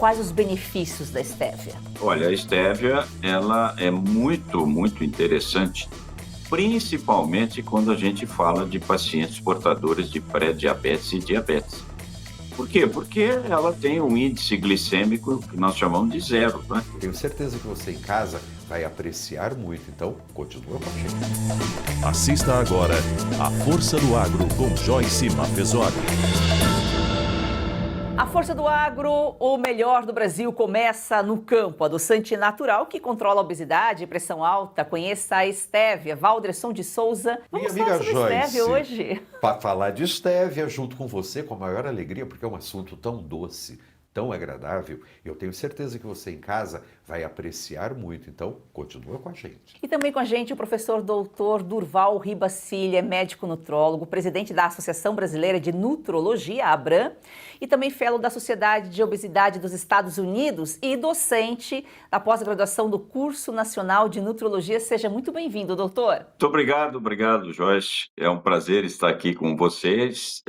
quais os benefícios da estévia? Olha, a estévia, ela é muito, muito interessante, principalmente quando a gente fala de pacientes portadores de pré-diabetes e diabetes. Por quê? Porque ela tem um índice glicêmico que nós chamamos de zero, né? Tenho certeza que você em casa vai apreciar muito, então continua com a gente. Assista agora A Força do Agro com Joyce Mafezoli. A Força do Agro, o melhor do Brasil, começa no campo. Adoçante natural que controla a obesidade e pressão alta. Conheça a estévia. Valderson de Souza. Minha Vamos falar amiga sobre Joyce, estévia hoje. para falar de estévia junto com você com a maior alegria, porque é um assunto tão doce, tão agradável. Eu tenho certeza que você em casa vai apreciar muito, então continua com a gente. E também com a gente o professor doutor Durval Ribacilha, médico nutrólogo, presidente da Associação Brasileira de Nutrologia, a ABRAM, e também fellow da Sociedade de Obesidade dos Estados Unidos e docente da pós-graduação do Curso Nacional de Nutrologia. Seja muito bem-vindo, doutor. Muito obrigado, Joyce. É um prazer estar aqui com vocês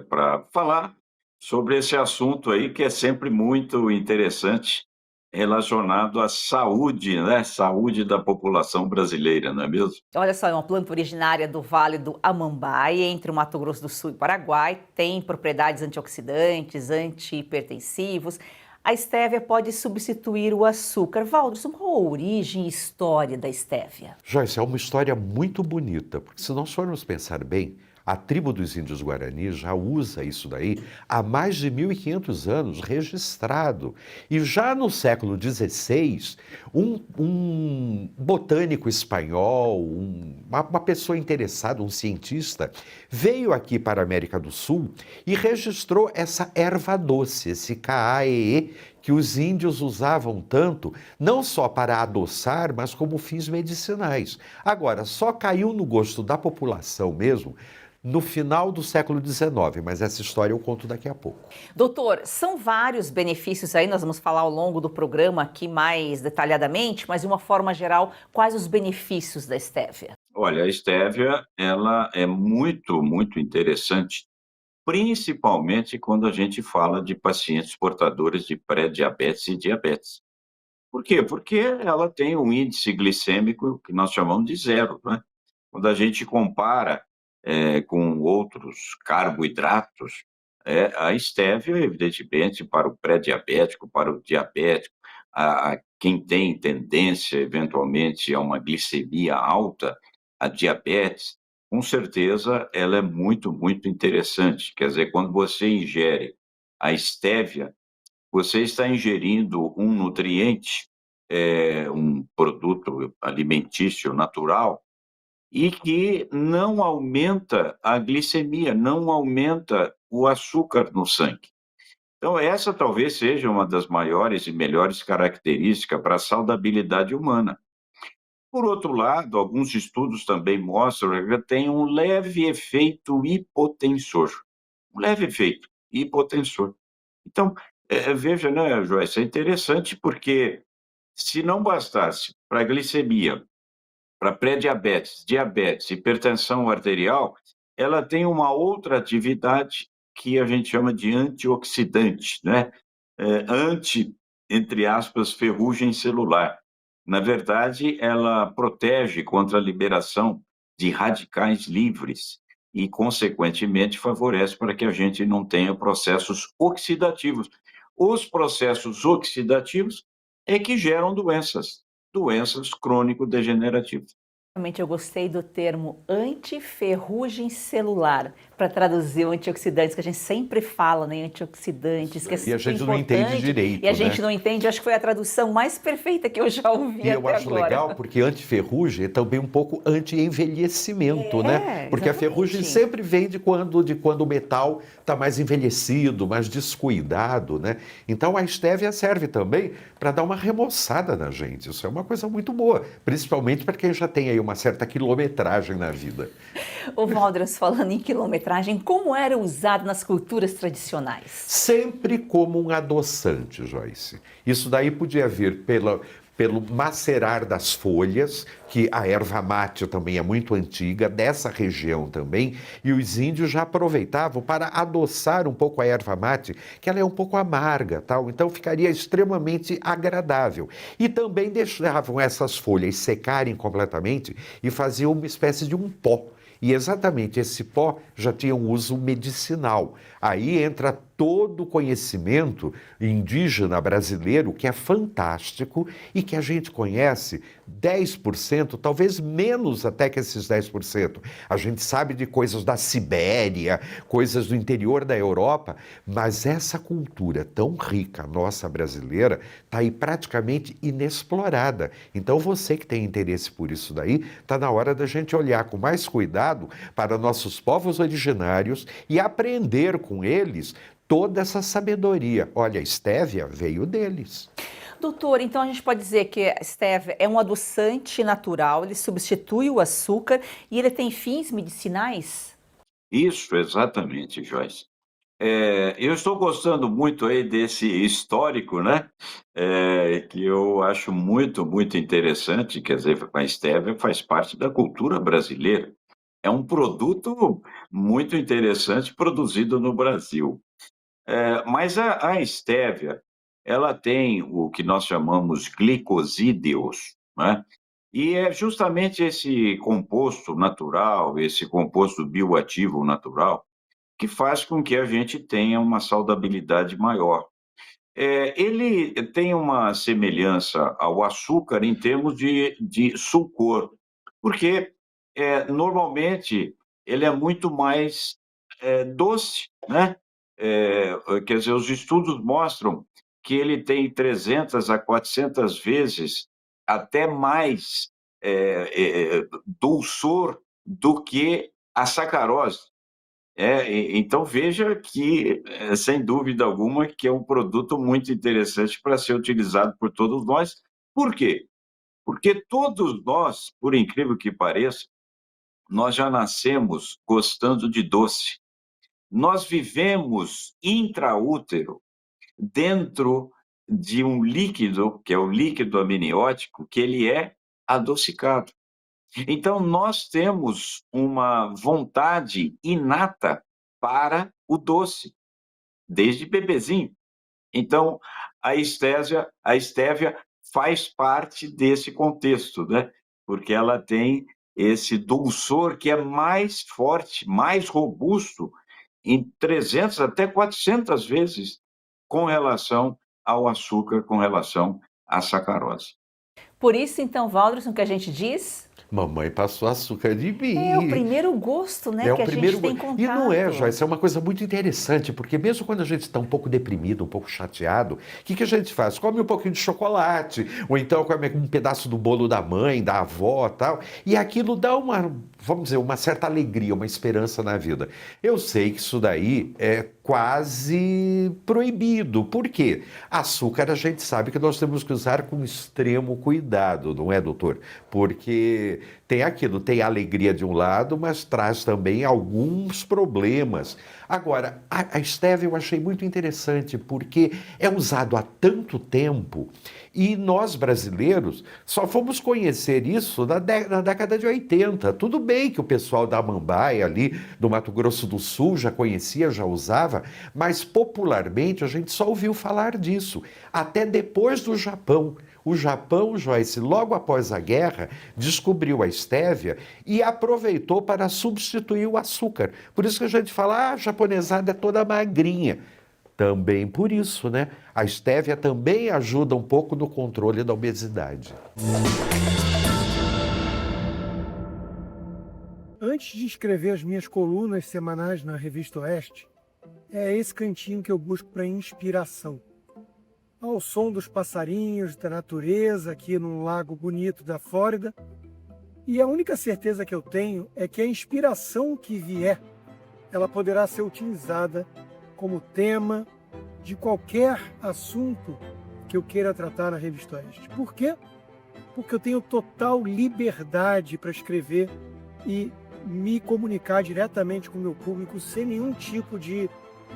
para falar sobre esse assunto aí que é sempre muito interessante, relacionado à saúde, né? Saúde da população brasileira, não é mesmo? Olha só, é uma planta originária do Vale do Amambai, entre o Mato Grosso do Sul e Paraguai. Tem propriedades antioxidantes, antihipertensivos. A estévia pode substituir o açúcar. Valderson, qual a origem e história da estévia? Joyce, é uma história muito bonita, porque se nós formos pensar bem, a tribo dos índios Guarani já usa isso daí há mais de 1.500 anos registrado. E já no século XVI, um botânico espanhol, uma pessoa interessada, um cientista, veio aqui para a América do Sul e registrou essa erva doce, esse CAEE, que os índios usavam tanto, não só para adoçar, mas como fins medicinais. Agora, só caiu no gosto da população mesmo no final do século XIX, mas essa história eu conto daqui a pouco. Doutor, são vários benefícios aí, nós vamos falar ao longo do programa aqui mais detalhadamente, mas de uma forma geral, quais os benefícios da estévia? Olha, a estévia, ela é muito, muito interessante, principalmente quando a gente fala de pacientes portadores de pré-diabetes e diabetes. Por quê? Porque ela tem um índice glicêmico que nós chamamos de zero, né? Quando a gente compara com outros carboidratos, a estévia, evidentemente, para o pré-diabético, para o diabético, quem tem tendência, eventualmente, a uma glicemia alta, a diabetes, com certeza ela é muito, muito interessante. Quer dizer, quando você ingere a estévia, você está ingerindo um nutriente, um produto alimentício natural, e que não aumenta a glicemia, não aumenta o açúcar no sangue. Então, essa talvez seja uma das maiores e melhores características para a saudabilidade humana. Por outro lado, alguns estudos também mostram que tem um leve efeito hipotensor. Um leve efeito hipotensor. Então, veja, né, Joyce, é interessante porque se não bastasse para a glicemia, para pré-diabetes, diabetes, hipertensão arterial, ela tem uma outra atividade que a gente chama de antioxidante, né? Anti, entre aspas, ferrugem celular. Na verdade, ela protege contra a liberação de radicais livres e, consequentemente, favorece para que a gente não tenha processos oxidativos. Os processos oxidativos é que geram doenças crônico-degenerativas. Realmente eu gostei do termo antiferrugem celular, para traduzir o antioxidantes, que a gente sempre fala, né, antioxidantes, que é E a gente não entende direito, e a gente né? não entende, acho que foi a tradução mais perfeita que eu já ouvi E até eu acho agora. legal porque antiferrugem é também um pouco anti-envelhecimento, né? Porque a exatamente. ferrugem sempre vem de quando o metal está mais envelhecido, mais descuidado, né? Então a estévia serve também para dar uma remoçada na gente. Isso é uma coisa muito boa, principalmente para quem já tem aí uma certa quilometragem na vida. O Valderson, falando em quilometragem, como era usado nas culturas tradicionais? Sempre como um adoçante, Joyce. Isso daí podia vir pelo macerar das folhas, que a erva mate também é muito antiga, dessa região também, e os índios já aproveitavam para adoçar um pouco a erva mate, que ela é um pouco amarga, tal, então ficaria extremamente agradável. E também deixavam essas folhas secarem completamente e faziam uma espécie de um pó. E exatamente esse pó já tinha um uso medicinal. Aí entra todo o conhecimento indígena brasileiro, que é fantástico e que a gente conhece 10%, talvez menos até que esses 10%. A gente sabe de coisas da Sibéria, coisas do interior da Europa, mas essa cultura tão rica, nossa brasileira, está aí praticamente inexplorada. Então você que tem interesse por isso daí, está na hora da gente olhar com mais cuidado para nossos povos originários e aprender com eles toda essa sabedoria. Olha, a estévia veio deles. Doutor, então a gente pode dizer que a stevia é um adoçante natural, ele substitui o açúcar e ele tem fins medicinais? Isso, exatamente, Joyce. Eu estou gostando muito aí desse histórico, né? Que eu acho muito, muito interessante. Quer dizer, a stevia faz parte da cultura brasileira. É um produto muito interessante produzido no Brasil. Mas a estévia, ela tem o que nós chamamos glicosídeos, né? E é justamente esse composto natural, esse composto bioativo natural, que faz com que a gente tenha uma saudabilidade maior. Ele tem uma semelhança ao açúcar em termos de sucor, porque normalmente ele é muito mais doce, né? Quer dizer, os estudos mostram que ele tem 300 a 400 vezes até mais dulçor do que a sacarose. Então veja que, sem dúvida alguma, que é um produto muito interessante para ser utilizado por todos nós. Por quê? Porque todos nós, por incrível que pareça, nós já nascemos gostando de doce. Nós vivemos intraútero, dentro de um líquido, que é o líquido amniótico, que ele é adocicado. Então, nós temos uma vontade inata para o doce, desde bebezinho. Então, a estévia faz parte desse contexto, né? Porque ela tem esse dulçor que é mais forte, mais robusto, em 300 até 400 vezes, com relação ao açúcar, com relação à sacarose. Por isso, então, Waldron, que a gente diz, Mamãe passou açúcar de mim. é o primeiro gosto, né, É que o a primeiro gente tem go- contato. E não é, Joyce, é uma coisa muito interessante, porque mesmo quando a gente está um pouco deprimido, um pouco chateado, o que a gente faz? Come um pouquinho de chocolate, ou então come um pedaço do bolo da mãe, da avó e tal, e aquilo dá uma, vamos dizer, uma certa alegria, uma esperança na vida. Eu sei que isso daí é quase proibido. Por quê? Açúcar a gente sabe que nós temos que usar com extremo cuidado, não é, doutor? Porque tem aquilo, tem a alegria de um lado, mas traz também alguns problemas. Agora, a stevia eu achei muito interessante, porque é usado há tanto tempo e nós brasileiros só fomos conhecer isso na década de 80. Tudo bem que o pessoal da Mambaia ali, do Mato Grosso do Sul, já conhecia, já usava, mas popularmente a gente só ouviu falar disso, até depois do Japão. O Japão, Joyce, logo após a guerra, descobriu a estévia e aproveitou para substituir o açúcar. Por isso que a gente fala, a japonesada é toda magrinha. Também por isso, né? A estévia também ajuda um pouco no controle da obesidade. Antes de escrever as minhas colunas semanais na Revista Oeste, é esse cantinho que eu busco para inspiração. Ao som dos passarinhos, da natureza, aqui num lago bonito da Flórida. E a única certeza que eu tenho é que a inspiração que vier, ela poderá ser utilizada como tema de qualquer assunto que eu queira tratar na Revista Oeste. Por quê? Porque eu tenho total liberdade para escrever e me comunicar diretamente com o meu público sem nenhum tipo de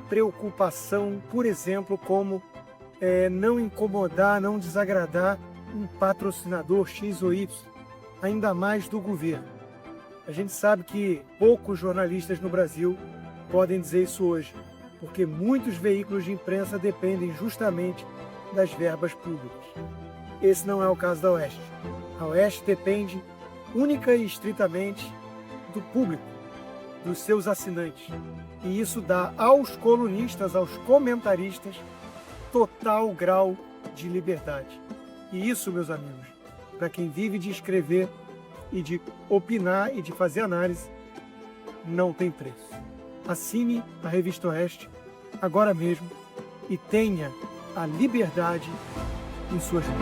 preocupação, por exemplo, como não incomodar, não desagradar um patrocinador X ou Y, ainda mais do governo. A gente sabe que poucos jornalistas no Brasil podem dizer isso hoje, porque muitos veículos de imprensa dependem justamente das verbas públicas. Esse não é o caso da Oeste. A Oeste depende única e estritamente do público, dos seus assinantes. E isso dá aos colunistas, aos comentaristas, total grau de liberdade. E isso, meus amigos, para quem vive de escrever e de opinar e de fazer análise, não tem preço. Assine a Revista Oeste agora mesmo e tenha a liberdade em suas mãos.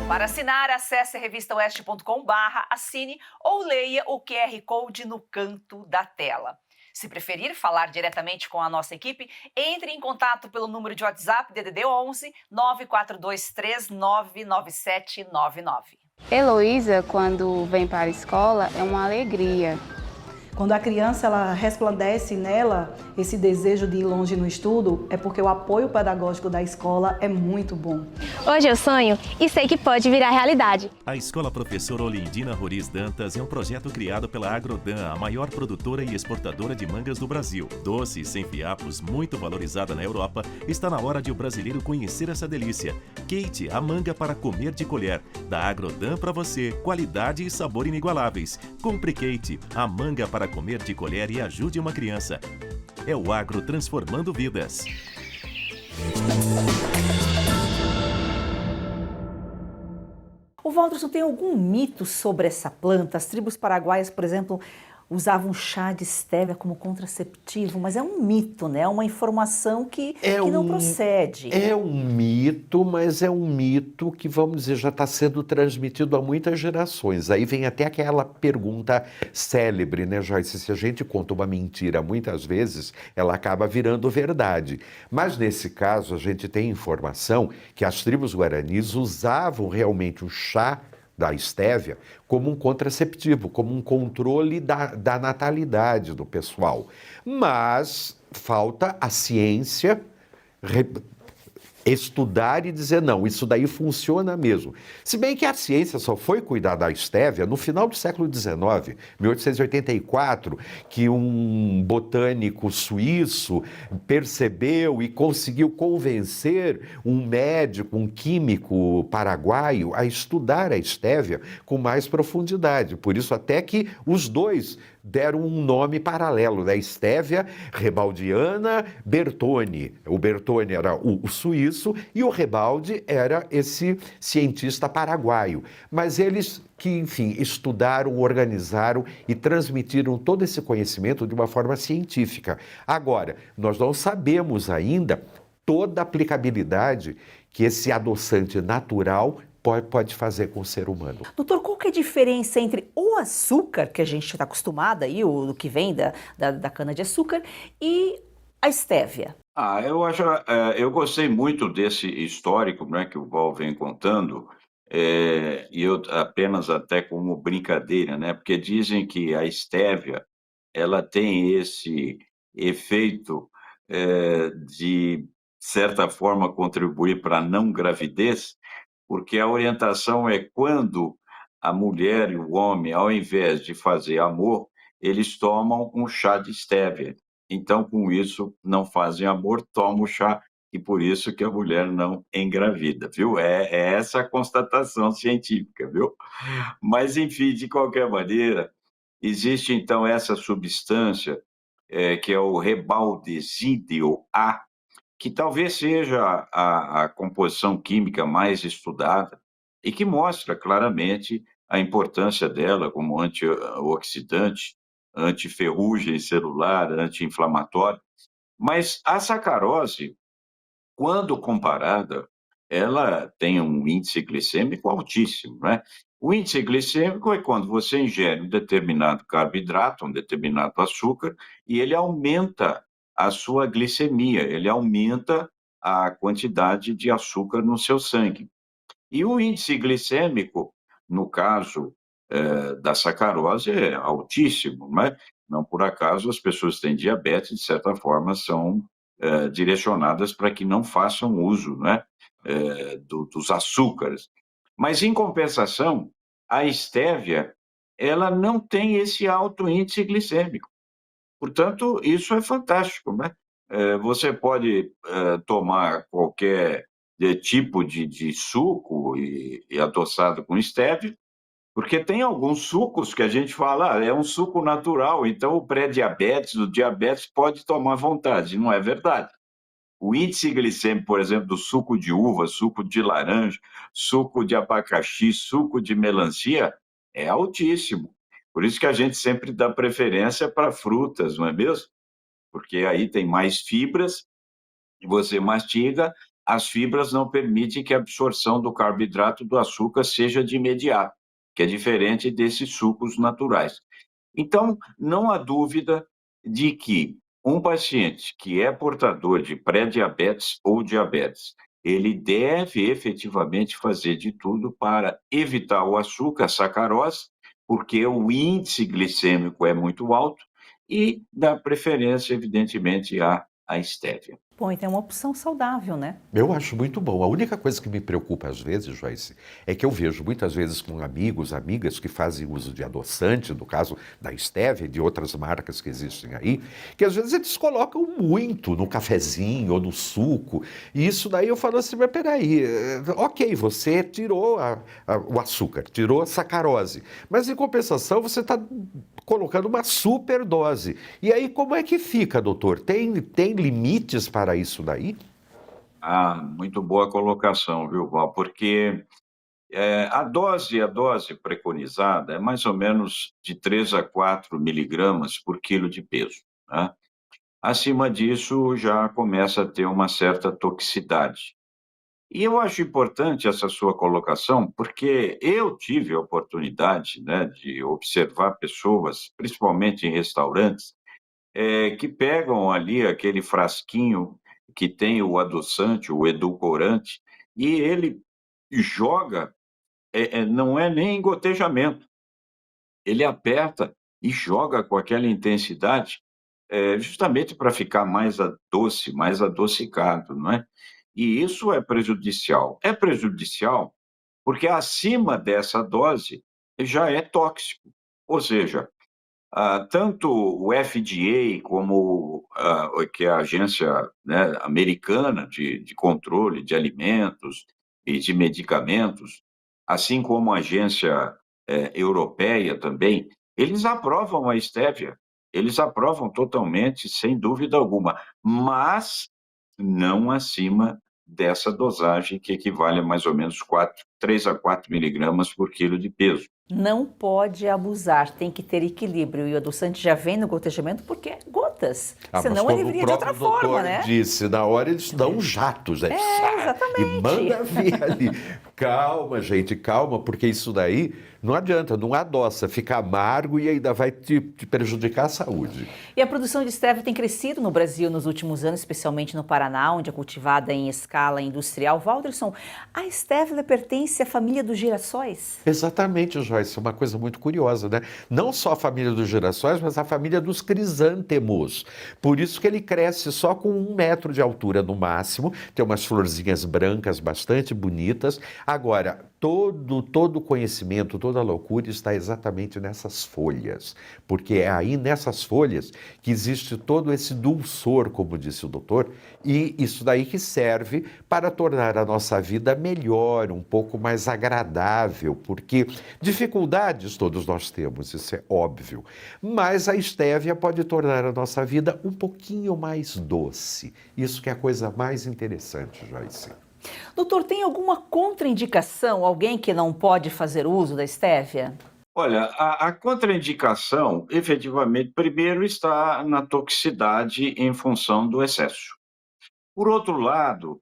Para assinar, acesse revistaoeste.com/assine ou leia o QR Code no canto da tela. Se preferir falar diretamente com a nossa equipe, entre em contato pelo número de WhatsApp DDD 11 942399799. Heloísa, quando vem para a escola, é uma alegria. Quando a criança ela resplandece nela esse desejo de ir longe no estudo, é porque o apoio pedagógico da escola é muito bom. Hoje eu sonho e sei que pode virar realidade. A Escola Professora Olindina Roriz Dantas é um projeto criado pela Agrodan, a maior produtora e exportadora de mangas do Brasil. Doce e sem fiapos, muito valorizada na Europa, está na hora de o brasileiro conhecer essa delícia. Kate, a manga para comer de colher. Da Agrodan para você, qualidade e sabor inigualáveis. Compre Kate, a manga para comer de colher e ajude uma criança. É o agro transformando vidas. O Walterson, tem algum mito sobre essa planta? As tribos paraguaias, por exemplo, usavam chá de estévia como contraceptivo, mas é um mito, né? É uma informação que não procede. É um mito, mas é um mito que, vamos dizer, já está sendo transmitido há muitas gerações. Aí vem até aquela pergunta célebre, né, Joyce? Se a gente conta uma mentira muitas vezes, ela acaba virando verdade. Mas nesse caso, a gente tem informação que as tribos guaranis usavam realmente o chá da estévia como um contraceptivo, como um controle da natalidade do pessoal. Mas falta a ciência estudar e dizer, não, isso daí funciona mesmo. Se bem que a ciência só foi cuidar da estévia no final do século XIX, 1884, que um botânico suíço percebeu e conseguiu convencer um médico, um químico paraguaio a estudar a estévia com mais profundidade. Por isso até que os dois deram um nome paralelo, né? Estévia Rebaldiana Bertoni. O Bertoni era o suíço e o Rebaldi era esse cientista paraguaio. Mas eles que, enfim, estudaram, organizaram e transmitiram todo esse conhecimento de uma forma científica. Agora, nós não sabemos ainda toda a aplicabilidade que esse adoçante natural pode fazer com o ser humano. Doutor, qual que é a diferença entre o açúcar, que a gente está acostumado aí, o que vem da cana-de-açúcar, e a estévia? Eu gostei muito desse histórico, né, que o Val vem contando, e eu apenas até como brincadeira, né, porque dizem que a estévia, ela tem esse efeito de certa forma contribuir para a não gravidez, porque a orientação é quando a mulher e o homem, ao invés de fazer amor, eles tomam um chá de estévia. Então, com isso, não fazem amor, tomam o chá, e por isso que a mulher não engravida, viu? É essa a constatação científica, viu? Mas, enfim, de qualquer maneira, existe, então, essa substância, que é o rebaldesídeo A, que talvez seja a composição química mais estudada e que mostra claramente a importância dela como antioxidante, antiferrugem celular, anti-inflamatório. Mas a sacarose, quando comparada, ela tem um índice glicêmico altíssimo, né? O índice glicêmico é quando você ingere um determinado carboidrato, um determinado açúcar, e ele aumenta a sua glicemia, ele aumenta a quantidade de açúcar no seu sangue. E o índice glicêmico, no caso da sacarose, é altíssimo, né? Não por acaso as pessoas que têm diabetes, de certa forma, são direcionadas para que não façam uso, né, dos açúcares. Mas, em compensação, a estévia, ela não tem esse alto índice glicêmico. Portanto, isso é fantástico, né? Você pode tomar qualquer tipo de suco e adoçado com estévia, porque tem alguns sucos que a gente fala, é um suco natural, então o pré-diabetes, o diabetes pode tomar à vontade. Não é verdade. O índice glicêmico, por exemplo, do suco de uva, suco de laranja, suco de abacaxi, suco de melancia, é altíssimo. Por isso que a gente sempre dá preferência para frutas, não é mesmo? Porque aí tem mais fibras e você mastiga, as fibras não permitem que a absorção do carboidrato do açúcar seja de imediato, que é diferente desses sucos naturais. Então, não há dúvida de que um paciente que é portador de pré-diabetes ou diabetes, ele deve efetivamente fazer de tudo para evitar o açúcar, a sacarose, porque o índice glicêmico é muito alto, e dar preferência, evidentemente, à estévia. Bom, então é uma opção saudável, né? Eu acho muito bom. A única coisa que me preocupa às vezes, Joyce, é que eu vejo muitas vezes com amigos, amigas que fazem uso de adoçante, no caso da Stevia e de outras marcas que existem aí, que às vezes eles colocam muito no cafezinho ou no suco. E isso daí eu falo assim, mas peraí, ok, você tirou o açúcar, tirou a sacarose, mas em compensação você está colocando uma superdose. E aí como é que fica, doutor? Tem limites para isso daí? Ah, muito boa colocação, viu, Val? Porque a dose preconizada é mais ou menos de 3 a 4 miligramas por quilo de peso, né? Acima disso, já começa a ter uma certa toxicidade. E eu acho importante essa sua colocação, porque eu tive a oportunidade, né, de observar pessoas, principalmente em restaurantes, que pegam ali aquele frasquinho que tem o adoçante, o edulcorante, e ele joga, não é nem gotejamento, ele aperta e joga com aquela intensidade, justamente para ficar mais doce, mais adocicado, não é? E isso é prejudicial. É prejudicial porque acima dessa dose já é tóxico. Ou seja, tanto o FDA como que é a agência, né, americana de controle de alimentos e de medicamentos, assim como a agência europeia também, eles aprovam a estévia, eles aprovam totalmente, sem dúvida alguma, mas não acima dessa dosagem que equivale a mais ou menos 3 a 4 miligramas por quilo de peso. Não pode abusar, tem que ter equilíbrio. E o adoçante já vem no gotejamento porque é gotas. Senão ele viria de outra forma, né? Disse, na hora eles dão jatos, né? Exatamente. E manda vir ali. Calma, gente, calma, porque isso daí não adianta, não adoça, fica amargo e ainda vai te prejudicar a saúde. E a produção de estévia tem crescido no Brasil nos últimos anos, especialmente no Paraná, onde é cultivada em escala industrial. Walderson, a estévia pertence à família dos girassóis? Exatamente, Joyce, é uma coisa muito curiosa, né? Não só a família dos girassóis, mas a família dos crisântemos. Por isso que ele cresce só com 1 metro de altura no máximo, tem umas florzinhas brancas bastante bonitas. Agora, todo o conhecimento, toda a loucura está exatamente nessas folhas, porque é aí nessas folhas que existe todo esse dulçor, como disse o doutor, e isso daí que serve para tornar a nossa vida melhor, um pouco mais agradável, porque dificuldades todos nós temos, isso é óbvio, mas a estévia pode tornar a nossa vida um pouquinho mais doce. Isso que é a coisa mais interessante, Joyce. Doutor, tem alguma contraindicação? Alguém que não pode fazer uso da estévia? Olha, a contraindicação, efetivamente, primeiro está na toxicidade em função do excesso. Por outro lado,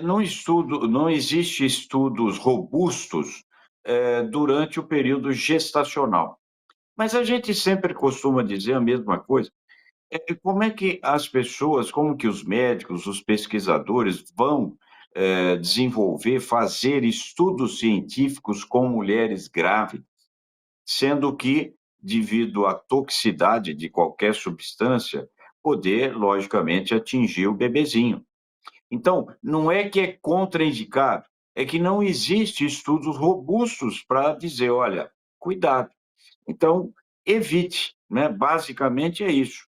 não existe estudos robustos durante o período gestacional. Mas a gente sempre costuma dizer a mesma coisa. Como é que as pessoas, como que os médicos, os pesquisadores vão desenvolver, fazer estudos científicos com mulheres grávidas, sendo que devido à toxicidade de qualquer substância, poder, logicamente, atingir o bebezinho. Então, não é que é contraindicado, é que não existe estudos robustos para dizer, olha, cuidado. Então, evite, né? Basicamente é isso,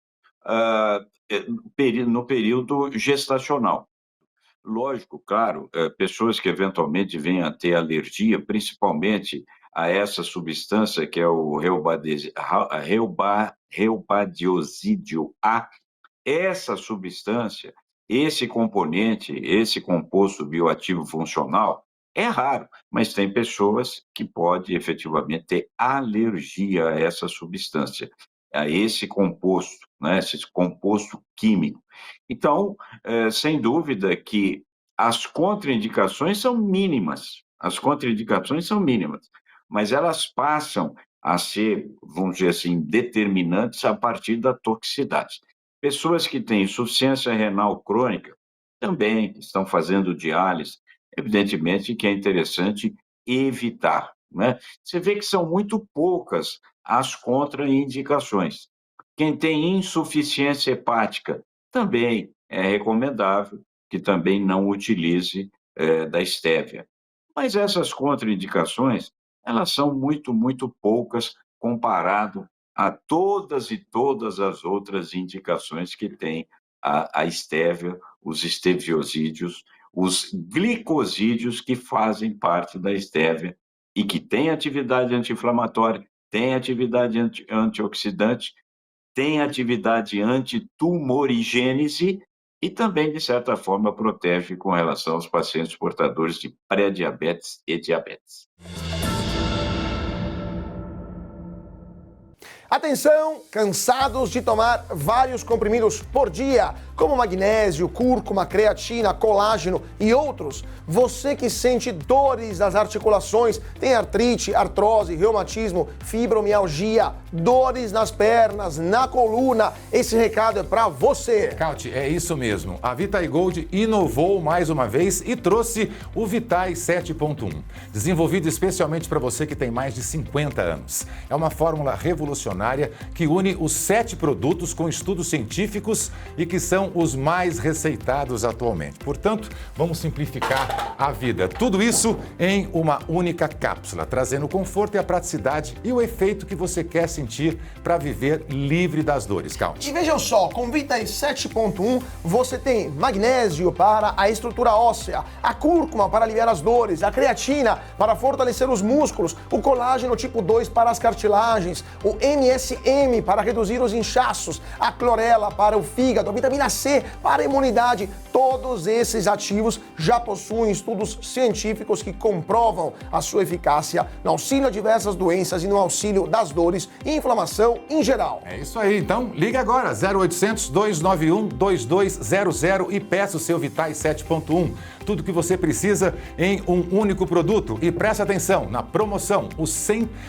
no período gestacional. Lógico, claro, pessoas que eventualmente venham a ter alergia, principalmente a essa substância que é o reubadiosídeo A, essa substância, esse componente, esse composto bioativo funcional, é raro, mas tem pessoas que podem efetivamente ter alergia a essa substância, a esse composto, né, esse composto químico. Então, sem dúvida que as contraindicações são mínimas, mas elas passam a ser, vamos dizer assim, determinantes a partir da toxicidade. Pessoas que têm insuficiência renal crônica também estão fazendo diálise, evidentemente que é interessante evitar, né? Você vê que são muito poucas as contraindicações. Quem tem insuficiência hepática também é recomendável que também não utilize da estévia. Mas essas contraindicações, elas são muito, muito poucas comparado a todas e todas as outras indicações que tem a estévia, os esteviosídeos, os glicosídeos que fazem parte da estévia e que têm atividade anti-inflamatória, têm atividade antioxidante, têm atividade antitumorigênese e também, de certa forma, protege com relação aos pacientes portadores de pré-diabetes e diabetes. Atenção, cansados de tomar vários comprimidos por dia, como magnésio, cúrcuma, creatina, colágeno e outros? Você que sente dores nas articulações, tem artrite, artrose, reumatismo, fibromialgia, dores nas pernas, na coluna, esse recado é para você. Caute, é isso mesmo. A Vitai Gold inovou mais uma vez e trouxe o Vitai 7.1, desenvolvido especialmente para você que tem mais de 50 anos. É uma fórmula revolucionária que une os 7 produtos com estudos científicos e que são os mais receitados atualmente. Portanto, vamos simplificar a vida. Tudo isso em uma única cápsula, trazendo o conforto e a praticidade e o efeito que você quer sentir para viver livre das dores. Count. E vejam só, com Vitai 7.1 você tem magnésio para a estrutura óssea, a cúrcuma para aliviar as dores, a creatina para fortalecer os músculos, o colágeno tipo 2 para as cartilagens, o MSM para reduzir os inchaços, a clorela para o fígado, a vitamina C para a imunidade. Todos esses ativos já possuem estudos científicos que comprovam a sua eficácia no auxílio a diversas doenças e no auxílio das dores e inflamação em geral. É isso aí, então liga agora, 0800 291 2200 e peça o seu Vitai 7.1. Tudo que você precisa em um único produto. E preste atenção, na promoção,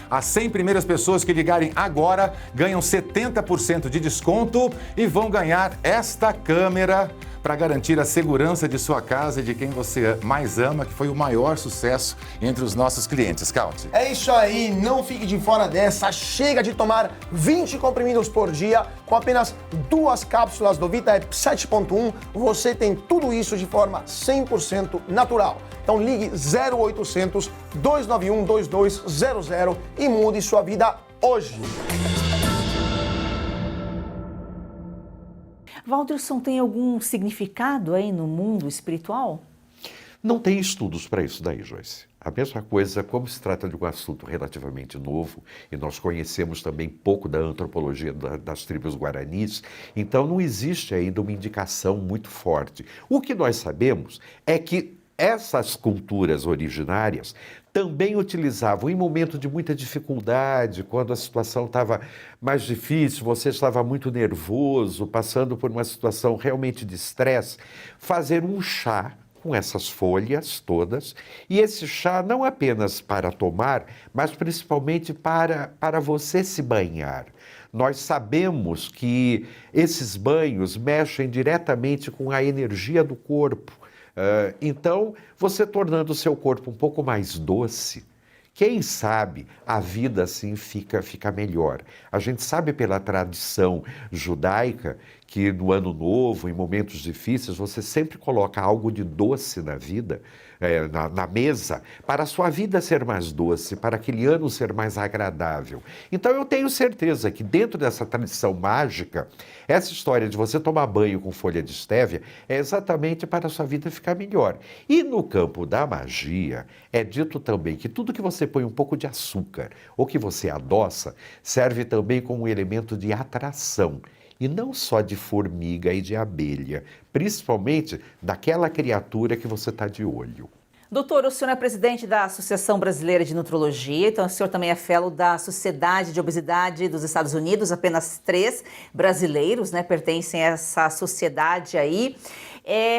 as 100 primeiras pessoas que ligarem agora ganham 70% de desconto e vão ganhar esta câmera para garantir a segurança de sua casa e de quem você mais ama, que foi o maior sucesso entre os nossos clientes. Count. É isso aí, não fique de fora dessa. Chega de tomar 20 comprimidos por dia. Com apenas 2 cápsulas do Vitai 7.1, você tem tudo isso de forma 100% natural. Então ligue 0800 291 2200 e mude sua vida hoje. Walderson, tem algum significado aí no mundo espiritual? Não tem estudos para isso daí, Joyce. A mesma coisa, como se trata de um assunto relativamente novo, e nós conhecemos também pouco da antropologia das tribos guaranis, então não existe ainda uma indicação muito forte. O que nós sabemos é que essas culturas originárias também utilizavam em momento de muita dificuldade, quando a situação estava mais difícil, você estava muito nervoso, passando por uma situação realmente de estresse, fazer um chá com essas folhas todas, e esse chá não apenas para tomar, mas principalmente para você se banhar. Nós sabemos que esses banhos mexem diretamente com a energia do corpo. Então, você tornando o seu corpo um pouco mais doce, Quem sabe a vida assim fica melhor. A gente sabe pela tradição judaica que no ano novo, em momentos difíceis, você sempre coloca algo de doce na vida, na mesa, para a sua vida ser mais doce, para aquele ano ser mais agradável. Então eu tenho certeza que dentro dessa tradição mágica, essa história de você tomar banho com folha de estévia é exatamente para a sua vida ficar melhor. E no campo da magia, é dito também que tudo que você põe um pouco de açúcar ou que você adoça, serve também como um elemento de atração. E não só de formiga e de abelha, principalmente daquela criatura que você está de olho. Doutor, o senhor é presidente da Associação Brasileira de Nutrologia, então o senhor também é fellow da Sociedade de Obesidade dos Estados Unidos, apenas 3 brasileiros, né, pertencem a essa sociedade aí.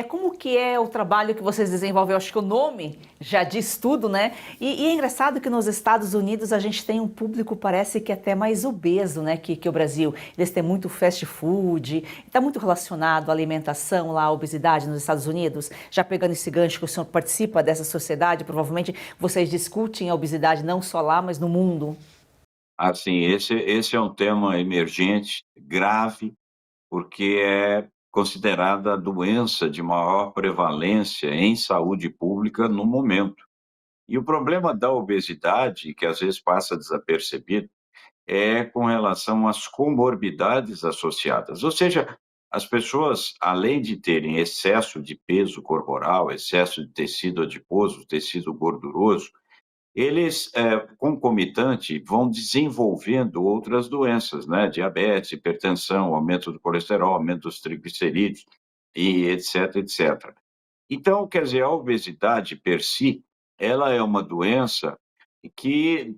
Como que é o trabalho que vocês desenvolvem? Eu acho que o nome já diz tudo, né? E é engraçado que nos Estados Unidos a gente tem um público, parece que até mais obeso, né, que o Brasil. Eles têm muito fast food, está muito relacionado à alimentação lá, à obesidade nos Estados Unidos. Já pegando esse gancho que o senhor participa dessa sociedade, provavelmente vocês discutem a obesidade não só lá, mas no mundo. Assim, esse é um tema emergente, grave, porque é considerada a doença de maior prevalência em saúde pública no momento. E o problema da obesidade, que às vezes passa desapercebido, é com relação às comorbidades associadas. Ou seja, as pessoas, além de terem excesso de peso corporal, excesso de tecido adiposo, tecido gorduroso, eles, concomitante, vão desenvolvendo outras doenças, né? Diabetes, hipertensão, aumento do colesterol, aumento dos triglicerídeos, e etc, etc. Então, quer dizer, a obesidade per si, ela é uma doença que,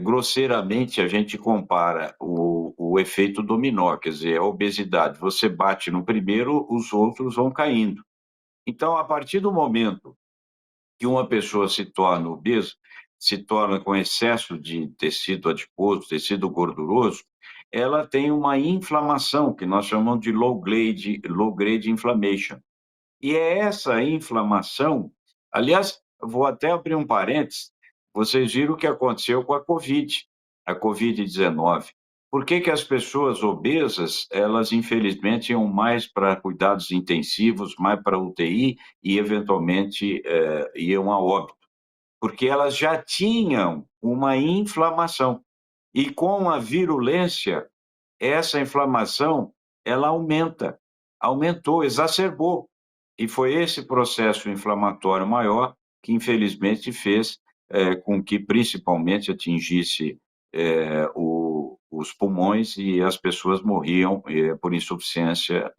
grosseiramente, a gente compara o efeito dominó, quer dizer, a obesidade, você bate no primeiro, os outros vão caindo. Então, a partir do momento que uma pessoa se torna obesa, se torna com excesso de tecido adiposo, tecido gorduroso, ela tem uma inflamação, que nós chamamos de low grade inflammation. E é essa inflamação, aliás, vou até abrir um parênteses, vocês viram o que aconteceu com a Covid-19. Por que as pessoas obesas, elas infelizmente iam mais para cuidados intensivos, mais para UTI e eventualmente iam a óbito? Porque elas já tinham uma inflamação. E com a virulência, essa inflamação, ela aumentou, exacerbou. E foi esse processo inflamatório maior que, infelizmente, fez com que, principalmente, atingisse os pulmões e as pessoas morriam por insuficiência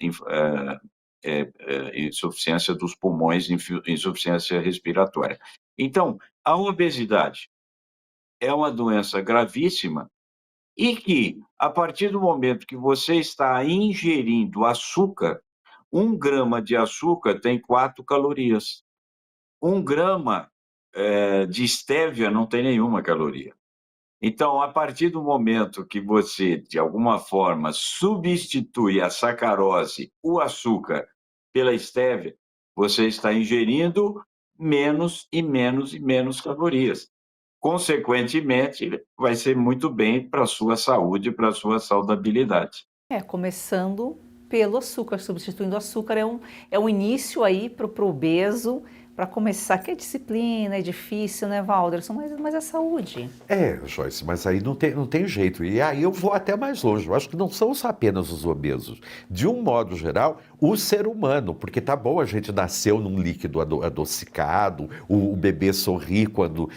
dos pulmões, insuficiência respiratória. Então, a obesidade é uma doença gravíssima e que, a partir do momento que você está ingerindo açúcar, 1 grama de açúcar tem 4 calorias. 1 grama de estévia não tem nenhuma caloria. Então, a partir do momento que você, de alguma forma, substitui a sacarose, o açúcar, pela estévia, você está ingerindo menos e menos e menos calorias. Consequentemente, vai ser muito bem para a sua saúde, para a sua saudabilidade. Começando pelo açúcar, substituindo o açúcar é um início aí para o obeso, para começar, que é disciplina, é difícil, né, Walderson? Mas é saúde. Joyce, mas aí não tem jeito. E aí eu vou até mais longe. Eu acho que não são só apenas os obesos. De um modo geral, o ser humano, porque tá bom, a gente nasceu num líquido adocicado, o bebê sorri quando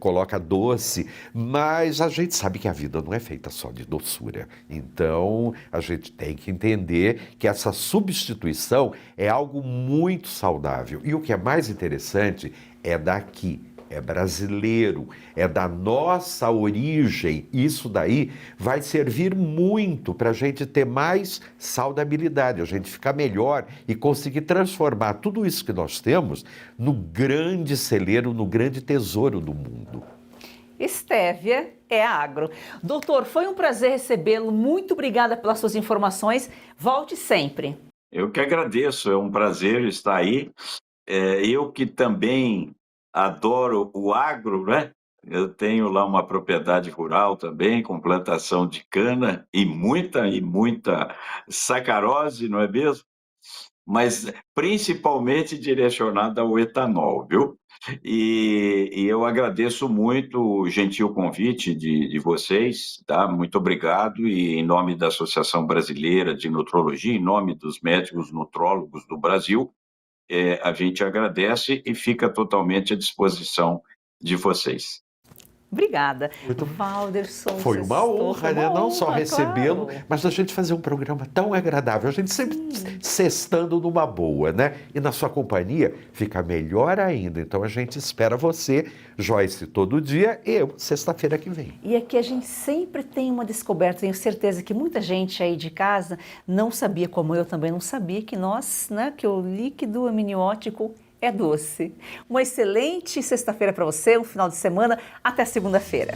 coloca doce, mas a gente sabe que a vida não é feita só de doçura. Então, a gente tem que entender que essa substituição é algo muito saudável. E o que é mais interessante é daqui, é brasileiro, é da nossa origem. Isso daí vai servir muito para a gente ter mais saudabilidade, a gente ficar melhor e conseguir transformar tudo isso que nós temos no grande celeiro, no grande tesouro do mundo. Estévia é agro. Doutor, foi um prazer recebê-lo. Muito obrigada pelas suas informações. Volte sempre. Eu que agradeço, é um prazer estar aí. Eu que também adoro o agro, né? Eu tenho lá uma propriedade rural também, com plantação de cana e muita sacarose, não é mesmo? Mas principalmente direcionada ao etanol, viu? E eu agradeço muito o gentil convite de vocês, tá? Muito obrigado, e em nome da Associação Brasileira de Nutrologia, em nome dos médicos nutrólogos do Brasil, a gente agradece e fica totalmente à disposição de vocês. Obrigada. Muito- Valderson, Foi uma sextou, honra, foi né? uma Não só honra, recebê-lo, claro. mas a gente fazer um programa tão agradável. A gente sempre sextando numa boa, né? E na sua companhia fica melhor ainda. Então a gente espera você, Joyce, todo dia, e eu, sexta-feira que vem. E aqui a gente sempre tem uma descoberta. Tenho certeza que muita gente aí de casa não sabia, como eu também não sabia, que que o líquido amniótico é doce. Uma excelente sexta-feira para você, um final de semana. Até segunda-feira.